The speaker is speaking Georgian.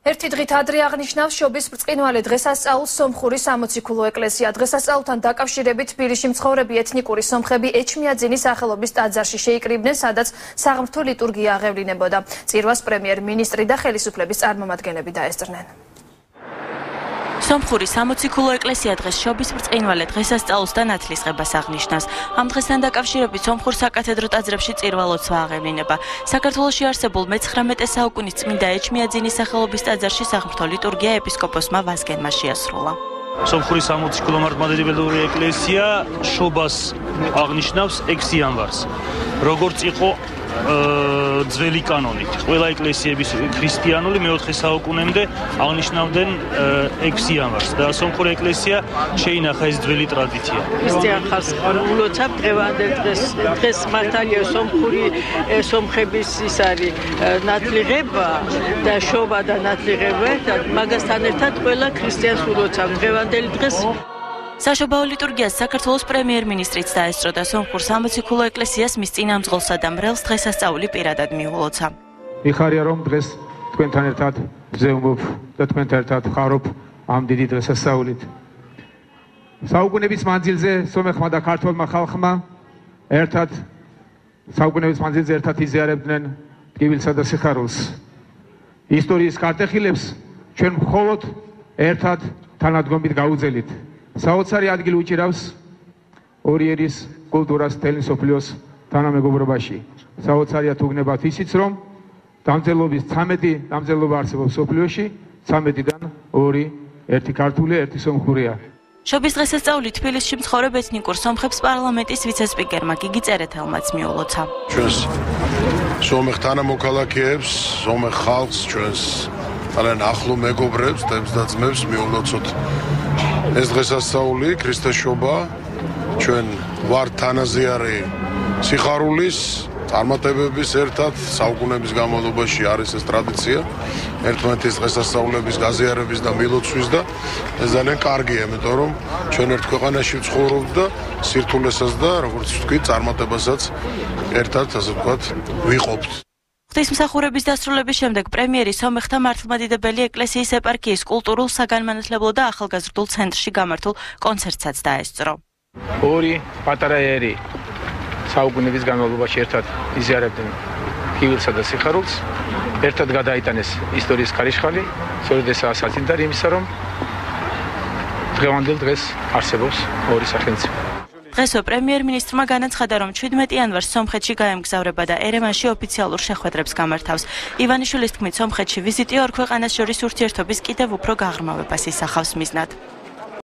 ერთი დღით ადრე აღნიშნავს შობის ბრწყინვალე დღესასწაულს სომხური სამოციქულო ეკლესია. დღესასწაულთან დაკავშირებით თბილისში მცხოვრები ეთნიკური სომხები ეჩმიაძინის სახელობის ტაძარში შეიკრიბნენ, სადაც საღმრთო ლიტურგია აღევლინებოდა. წირვას პრემიერ-მინისტრი და ხელისუფლების წარმომადგენლები დაესწრნენ. სომხური სამოციქულო ეკლესია დღეს შობის ბრწყინვალე დღესასწაულს და ნათლისღებას აღნიშნავს. ამ დღესთან დაკავშირებით სომხურ საკათედრო ტაძრებში წირვა-ლოცვა აღევლინება. საქართველოში არსებულ მე-19 საუკუნის წმინდა ეჩმიაძინის სახელობის ტაძარში საღმრთო ლიტურგია ეპისკოპოსმა ვაზგენმა შეასრულა. სომხური სამოციქულო მართლმადიდებელი ეკლესია შობას აღნიშნავს 6 იანვარს. როგორც იყო ძველი კანონით. ყველა ეკლესიების ქრისტიანული მე-4 საუკუნემდე აღნიშნავდნენ 6 იანვარს და სომხური ეკლესია შეინახა ეს ძველი ტრადიცია. ქრისტიან ხალხს ულოცავ დღევანდელ დღეს მართალია სომხური სომხების ის არის ნათლიღება და შობა და ნათლიღება და მაგასთან ერთად ყველა ქრისტიანს ულოცავ დღევანდელი დღეს. საშობაო ლიტურგიას საქართველოს პრემიერ-მინისტრიც დაესწრო და სომხურ სამოციქულო ეკლესიას მის წინამძღოლსა და მრევლს დღესასწაული პირადად მიულოცა. მიხარია რომ დღეს თქვენთან ერთად ვზეუმობ და თქვენთან ერთად ვხარობ ამ დიდი დღესასწაულით. საუკუნეების მანძილზე სომეხმა და ქართველმა ხალხმა ერთად საუკუნეების მანძილზე ერთად იზიარებდნენ ტკივილსა და სიხარულს. ისტორიის ქარტეხილებს ჩვენ მხოლოდ ერთად თანადგომით გაუძელით. საოცარი ადგილი უჭირავს ორიერის კულტურას მთელი მსოფლიოს თანამეგობრობაში. საოცარია თუ გნებათ ისიც, რომ დამწერლობის 13 დამწერლობა არსებობს მსოფლიოში, 13-დან 2 ერთი ქართული, ერთი სომხურია. შობის დღესასწაული თბილისში მცხოვრებ ეთნიკურ სომხებს პარლამენტის ვიცე-სპიკერმა გიგი წერეთელმაც მიულოცა. ჩვენს სომეხ თანამოქალაქეებს, სომეხ ხალხს, ჩვენს ძალიან ახლო მეგობრებს, დებს და ძმებს მიულოცოთ ეს დღესასწაული, ქრისტესშობა, ჩვენ ვართ თანაზიარი სიხარულის, წარმატებების ერთად საუკუნეების განმავლობაში არის ეს ტრადიცია, ერთმანეთის დღესასწაულების გაზიარების და მილოცვის და ეს ძალიან კარგია, იმიტომ რომ ჩვენ ერთ ქვეყანაში ვცხოვრობთ და სირთულესაც და როგორც ვთქვი, წარმატებასაც ერთად, ასე ვთქვათ, ვიყოფთ. ღვთისმსახურების დასრულების შემდეგ პრემიერი სომეხთა მართლმადიდებელი ეკლესიის ეპარქიის კულტურულ, საგანმანათლებლო და ახალგაზრდულ ცენტრში გამართულ კონცერტსაც დაესწრო. ორი პატარა ერი საუკუნეების განმავლობაში ერთად იზიარებდნენ ტკივილსა და სიხარულს. ერთად გადაიტანეს ისტორიის ქარიშხალი, სწორედ ესაა საწინდარი იმისა, რომ დღევანდელ დღეს არსებობს ორი სახელმწიფო. დღესვე პრემიერ-მინისტრმა განაცხადა, რომ 17 იანვარს სომხეთში გაემგზავრება და ერევანში ოფიციალურ შეხვედრებს გამართავს. ივანიშვილის თქმით, სომხეთში ვიზიტი ორ ქვეყანას შორის ურთიერთობის კიდევ უფრო გაღრმავებას ისახავს მიზნად.